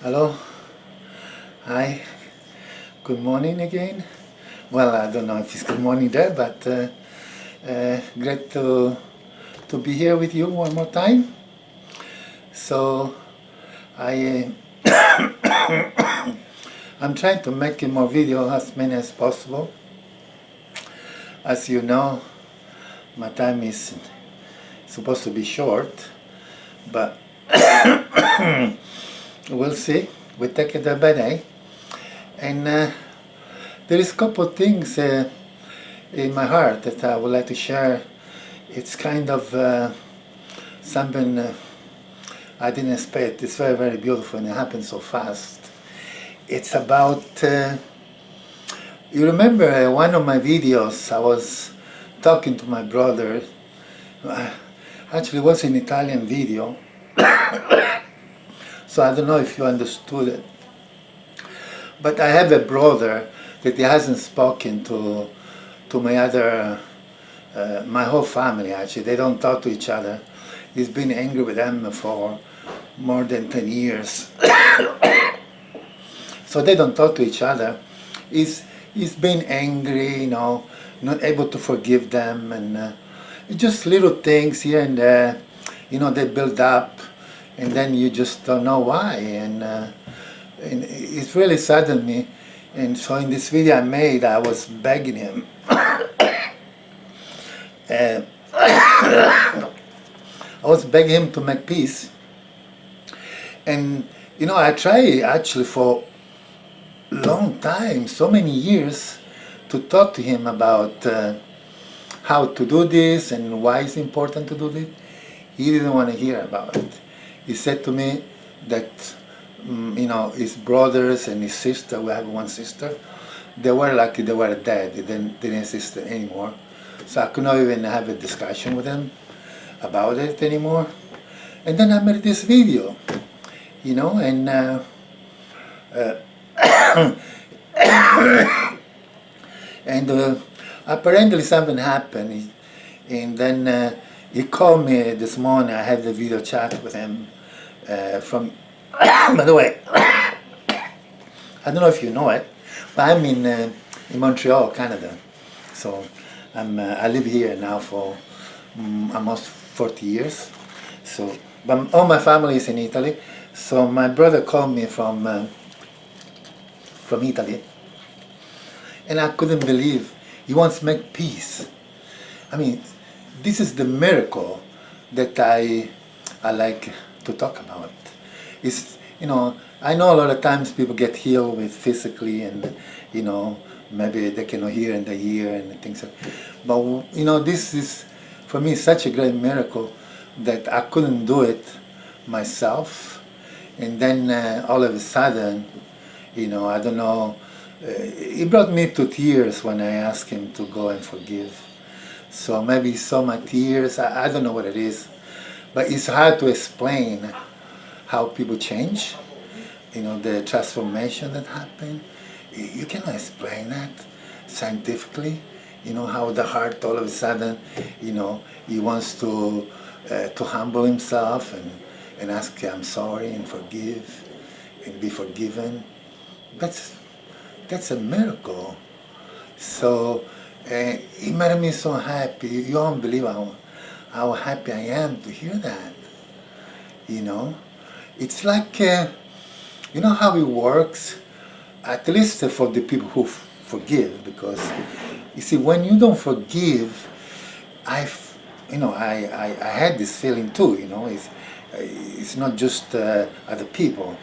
Hello, hi, good morning again. Well, I don't know if it's good morning there, but great to be here with you one more time. So I I'm trying to make more videos, as many as possible. As you know, my time is supposed to be short, but we'll see. We take it day by day. And there is a couple of things in my heart that I would like to share. It's kind of something I didn't expect. It's very, very beautiful, and it happened so fast. It's about, you remember one of my videos, I was talking to my brother. Actually, it was an Italian video, so I don't know if you understood it. But I have a brother that he hasn't spoken to my other, my whole family actually. They don't talk to each other. He's been angry with them for more than 10 years. So they don't talk to each other. He's been angry, you know, not able to forgive them, and just little things here and there, you know, they build up, and then you just don't know why. And it really saddened me. And so in this video I made, I was begging him. I was begging him to make peace. And, you know, I tried actually for a long time, so many years, to talk to him about how to do this and why it's important to do this. He didn't want to hear about it. He said to me that you know, his brothers and his sister, we have one sister, they were dead, they didn't exist anymore. So I could not even have a discussion with them about it anymore. And then I made this video, you know, and and apparently something happened, and then he called me this morning. I had the video chat with him from by the way, I don't know if you know it, but I'm in Montreal, Canada. So I live here now for almost 40 years. So, but all my family is in Italy. So my brother called me from Italy, and I couldn't believe he wants to make peace. I mean, this is the miracle that I like to talk about. It's, you know, I know a lot of times people get healed with physically, and, you know, maybe they cannot hear and they hear and things like that. But, you know, this is, for me, such a great miracle that I couldn't do it myself. And then all of a sudden, you know, I don't know, it brought me to tears when I asked him to go and forgive. So maybe he saw my tears, I don't know what it is. But it's hard to explain how people change, you know, the transformation that happened. You cannot explain that scientifically, you know, how the heart all of a sudden, you know, he wants to humble himself and ask, I'm sorry, and forgive, and be forgiven. That's a miracle. So it made me so happy. You don't believe how happy I am to hear that, you know. It's like, you know how it works, at least for the people who forgive, because, you see, when you don't forgive, I had this feeling too, you know, it's not just other people,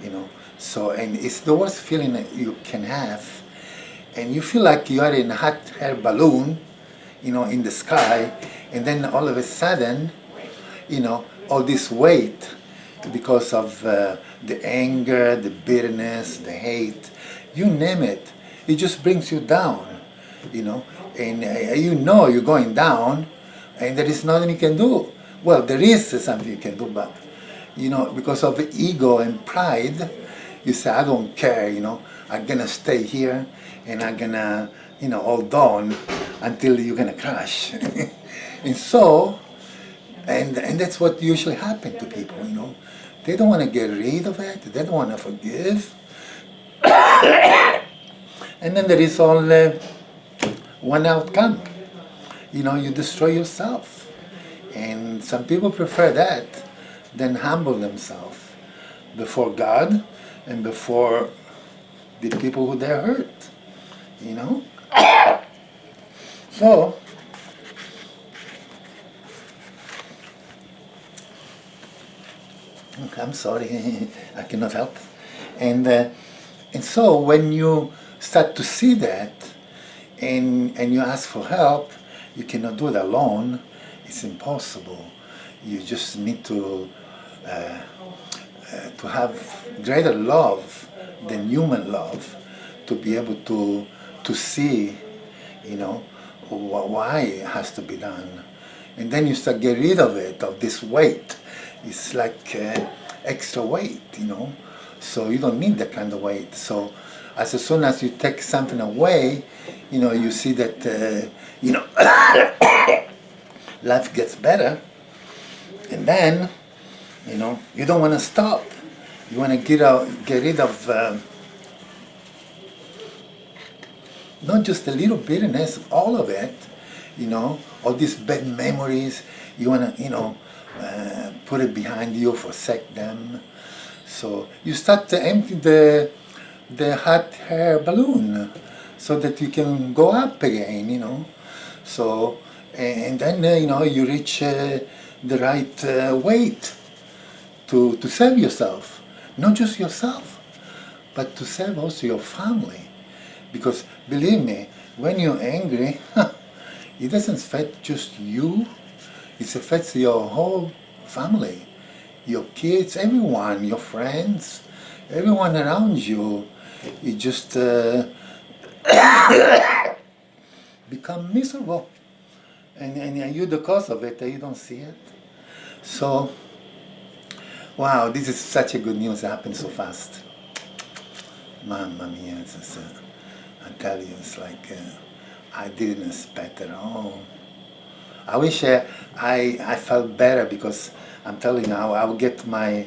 you know, so, and it's the worst feeling that you can have, and you feel like you are in a hot air balloon, you know, in the sky, and then all of a sudden, you know, all this weight, because of the anger, the bitterness, the hate, you name it, it just brings you down, you know, and you know you're going down, and there is nothing you can do. Well, there is something you can do, but, you know, because of the ego and pride, you say, I don't care, you know, I'm gonna stay here, and I'm gonna, you know, hold on until you're gonna crash. And so, and that's what usually happens to people, you know. They don't want to get rid of it. They don't want to forgive. And then there is only one outcome. You know, you destroy yourself. And some people prefer that than humble themselves before God and before the people who they hurt. You know? So, I'm sorry, I cannot help. And so when you start to see that and you ask for help, you cannot do it alone. It's impossible. You just need to have greater love than human love to be able to see, you know, why it has to be done. And then you start get rid of it, of this weight. It's like extra weight, you know. So you don't need that kind of weight. So as soon as you take something away, you know, you see that, you know, life gets better. And then, you know, you don't want to stop. You want to get rid of not just a little bitterness, all of it, you know, all these bad memories. You want to, you know, put it behind you, forsake them. So you start to empty the hot air balloon so that you can go up again, you know. So, and then, you know, you reach the right weight to save yourself. Not just yourself, but to save also your family. Because believe me, when you're angry, it doesn't affect just you, it affects your whole family, your kids, everyone, your friends, everyone around you. You just become miserable. And you're the cause of it, and you don't see it. So, wow, this is such a good news. It happened so fast. Mamma mia, I tell you, it's like I didn't expect it at all. I wish I felt better because I'm telling you, I will get my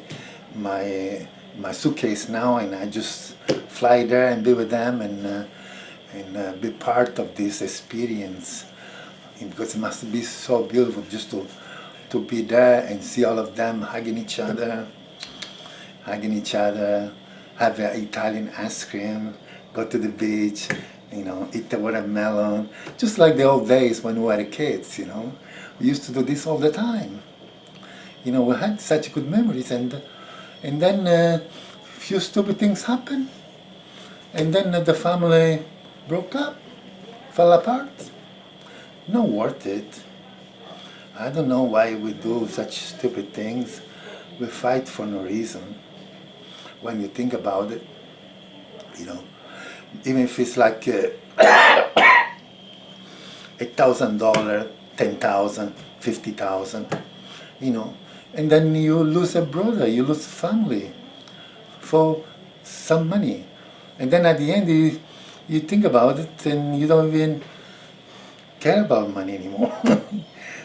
suitcase now and I just fly there and be with them and be part of this experience. And because it must be so beautiful just to be there and see all of them hugging each other, have Italian ice cream, go to the beach, you know, eat the watermelon, just like the old days when we were kids, you know. We used to do this all the time. You know, we had such good memories, and then few stupid things happened, and then the family broke up, fell apart. Not worth it. I don't know why we do such stupid things. We fight for no reason. When you think about it, you know, even if it's like $1,000, 10,000, 50,000, you know, and then you lose a brother, you lose family for some money, and then at the end you think about it and you don't even care about money anymore.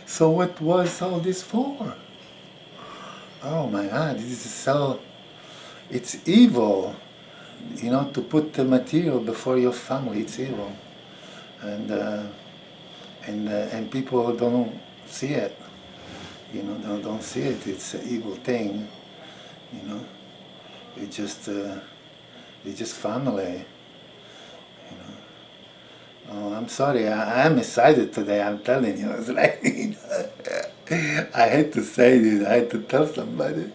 So what was all this for? Oh my God, this is so, it's evil, you know, to put the material before your family. It's evil, and people don't see it, you know, don't see it. It's an evil thing, you know. It's just family, you know. Oh, I'm sorry. I'm excited today. I'm telling you. It's like, I hate to say this. I hate to tell somebody.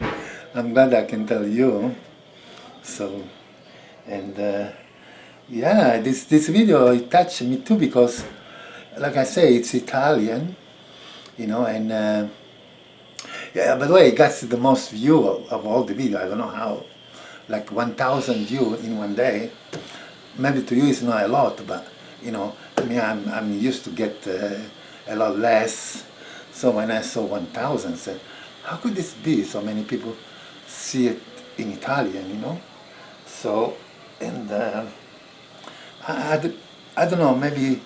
I'm glad I can tell you. So, and yeah, this video it touched me too because, like I say, it's Italian, you know, and yeah. By the way, it got the most view of all the video. I don't know how, like 1,000 view in one day. Maybe to you it's not a lot, but you know, I mean, I'm used to get a lot less. So when I saw 1,000, I said, how could this be? So many people see it in Italian, you know. So, and I don't know, maybe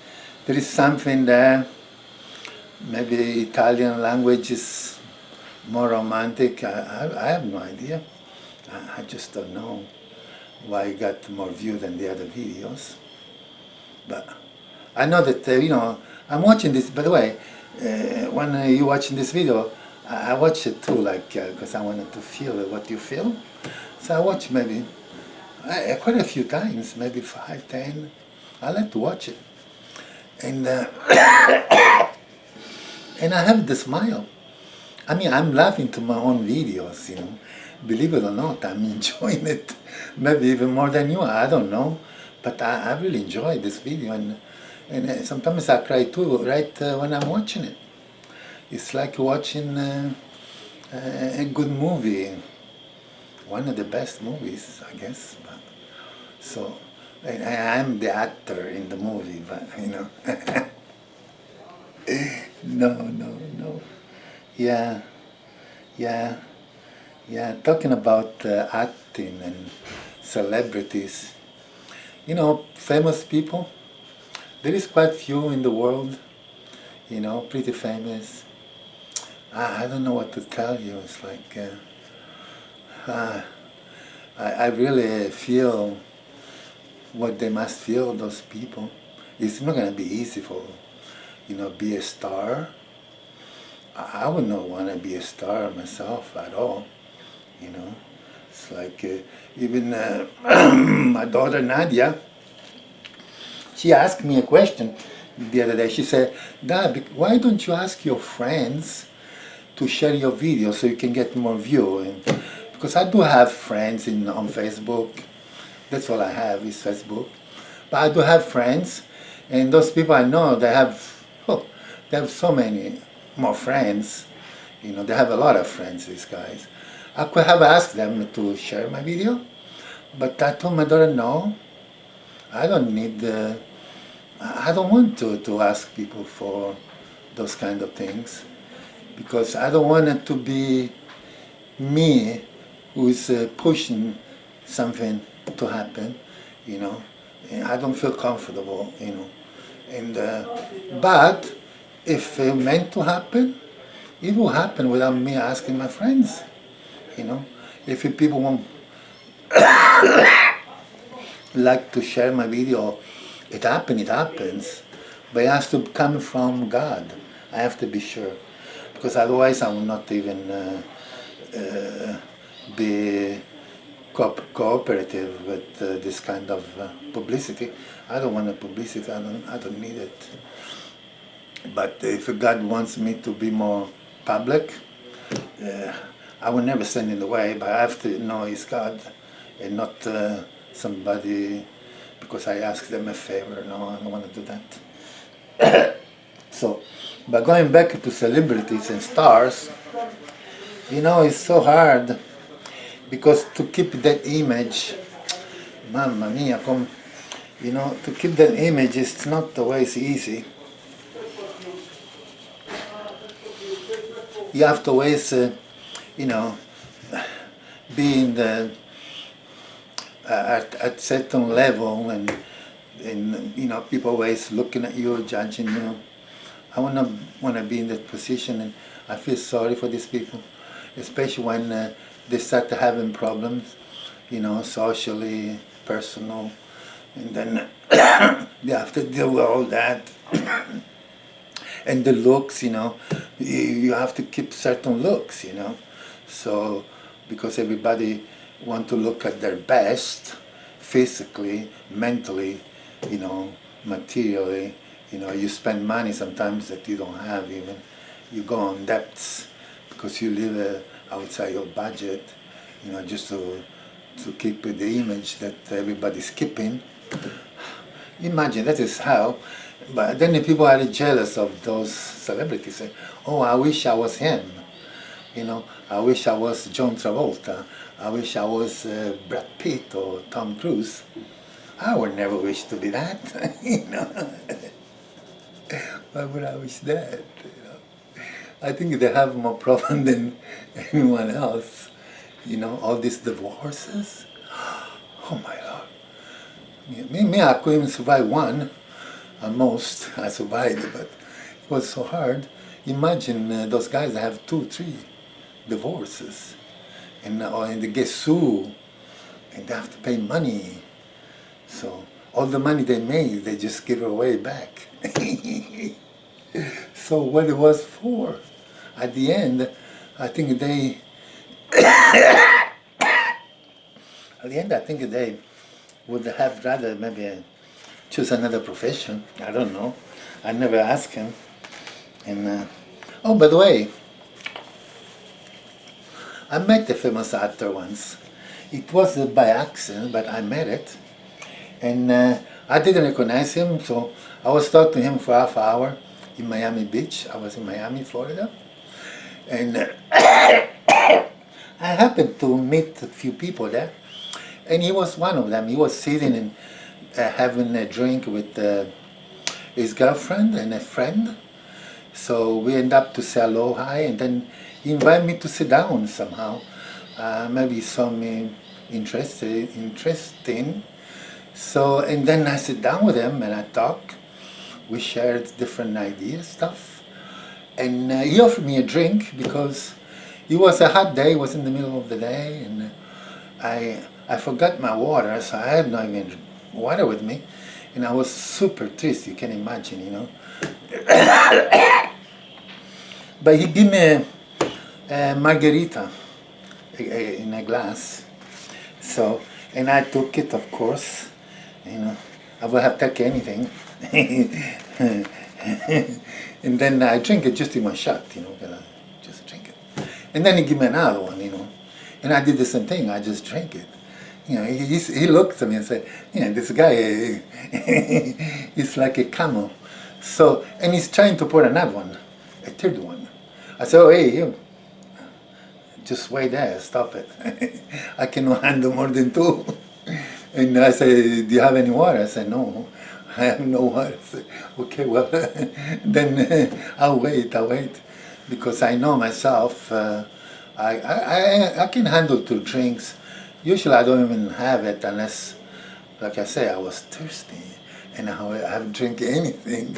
there is something there. Maybe Italian language is more romantic. I have no idea. I just don't know why it got more view than the other videos. But I know that, I'm watching this, by the way, when you're watching this video, I watch it too, like, because I wanted to feel what you feel. So I watch maybe quite a few times, maybe 5, 10. I like to watch it. And, and I have the smile. I mean, I'm laughing to my own videos, Believe it or not, I'm enjoying it. Maybe even more than you, I don't know. But I really enjoy this video. And sometimes I cry too, right when I'm watching it. It's like watching a good movie. One of the best movies, I guess. But, so, I'm the actor in the movie, but, No. Yeah. Talking about acting and celebrities, famous people, there is quite few in the world, pretty famous. I don't know what to tell you. It's like, I really feel what they must feel, those people. It's not going to be easy for, be a star. I would not want to be a star myself at all, It's like, even my daughter Nadia, she asked me a question the other day. She said, Dad, why don't you ask your friends to share your video so you can get more view? And because I do have friends on Facebook. That's all I have is Facebook. But I do have friends, and those people I know, they have so many more friends. They have a lot of friends, these guys. I could have asked them to share my video, but I told my daughter, no, I don't need, I don't want to ask people for those kind of things, because I don't want it to be me who's pushing something to happen, and I don't feel comfortable, and but if it meant to happen, it will happen without me asking my friends, if people won't like to share my video, it happens, but it has to come from God. I have to be sure, because otherwise I will not even be cooperative with this kind of publicity. I don't want a publicity. I don't need it. But if God wants me to be more public, I will never stand in the way. But I have to know it's God and not somebody because I ask them a favor. No, I don't want to do that. So, but going back to celebrities and stars, it's so hard because to keep that image, mamma mia, to keep that image is not always easy. You have to always, be in the at certain level, and people always looking at you, judging you. I want to be in that position, and I feel sorry for these people, especially when they start having problems, socially, personal, and then they have to deal with all that. And the looks, you have to keep certain looks, So, because everybody want to look at their best, physically, mentally, materially, you spend money sometimes that you don't have even. You go on debts because you live outside your budget, just to keep the image that everybody's keeping. Imagine, that is how. But then the people are jealous of those celebrities. Say, oh, I wish I was him. I wish I was John Travolta. I wish I was Brad Pitt or Tom Cruise. I would never wish to be that. Why would I wish that? I think they have more problem than anyone else. All these divorces. Oh my Lord. Me, I couldn't survive one. Almost I survived, but it was so hard. Imagine those guys that have 2, 3 divorces, and they get sued, and they have to pay money. So all the money they made, they just give it away back. So what it was for? At the end, I think they. At the end, I think they would have rather maybe choose another profession. I don't know. I never asked him. And oh, by the way, I met a famous actor once. It was by accident, but I met it, and I didn't recognize him. So I was talking to him for half an hour in Miami Beach. I was in Miami, Florida, and I happened to meet a few people there, and he was one of them. He was sitting and having a drink with his girlfriend and a friend. So we end up to say hello, hi, and then he invited me to sit down somehow. Maybe he saw me interesting. So, and then I sit down with him and I talk. We shared different ideas, stuff. And he offered me a drink because it was a hot day, it was in the middle of the day, and I forgot my water, so I had no even water with me. And I was super triste, you can imagine, you know. But he gave me a margarita in a glass. So, and I took it, of course. You know, I would have taken anything. And then I drink it just in one shot, you know, just drink it. And then he gave me another one, you know. And I did the same thing, I just drank it. You know, he looked at me and said, you know, this guy, he's like a camel. So, and he's trying to pour another one, a third one. I said, oh, hey, you, just wait there, stop it. I cannot handle more than 2. And I said, do you have any water? I said, no, I have no water. I said, okay, well, then I'll wait. Because I know myself, I can handle 2 drinks. Usually I don't even have it unless, like I say, I was thirsty. And I have drink anything,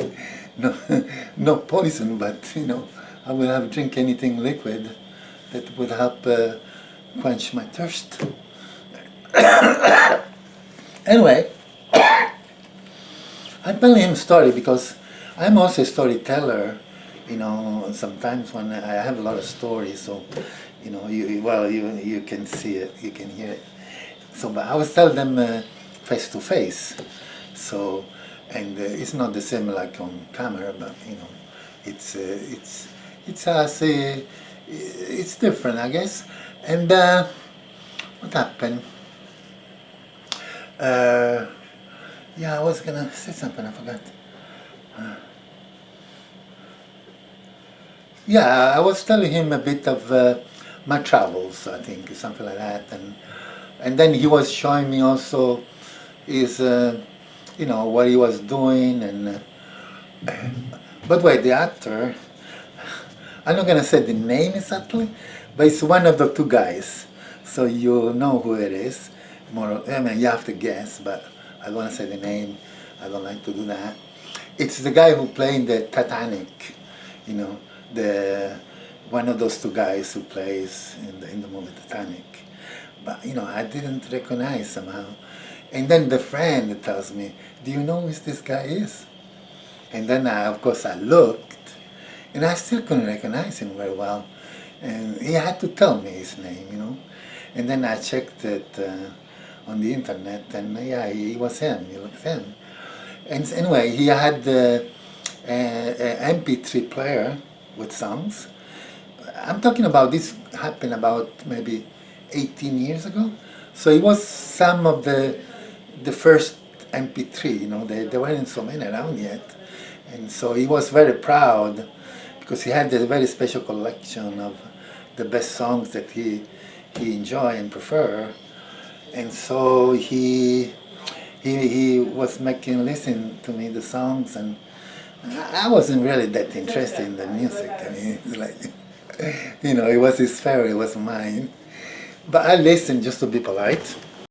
no poison, but you know, I will have drink anything liquid that would help quench my thirst. Anyway, I'm telling him story because I'm also a storyteller. You know, sometimes when I have a lot of stories, so you know, you can see it, you can hear it. So, but I was telling them face to face. So, and it's not the same like on camera, but you know, it's it's different, I guess. And what happened? Yeah, I was gonna say something, I forgot. Yeah, I was telling him a bit of my travels, I think, something like that, and then he was showing me also his, you know, what he was doing, and by the way, the actor, I'm not gonna say the name exactly, but it's one of the 2 guys, so you know who it is. I mean, you have to guess, but I don't want to say the name. I don't like to do that. It's the guy who played in the Titanic, you know, one of those 2 guys who plays in the movie Titanic. But you know, I didn't recognize somehow. And then the friend tells me, "Do you know who this guy is?" And then of course I looked, and I still couldn't recognize him very well. And he had to tell me his name, you know. And then I checked it on the internet, and yeah, he was him. He looked him. And anyway, he had an MP3 player with songs. I'm talking about this happened about maybe 18 years ago. So it was some of the first MP3. You know, there weren't so many around yet, and so he was very proud because he had a very special collection of the best songs that he enjoy and prefer. And so he was listen to me the songs, and I wasn't really that interested in the music. I mean, like, you know, it was his favorite, it was mine. But I listened just to be polite.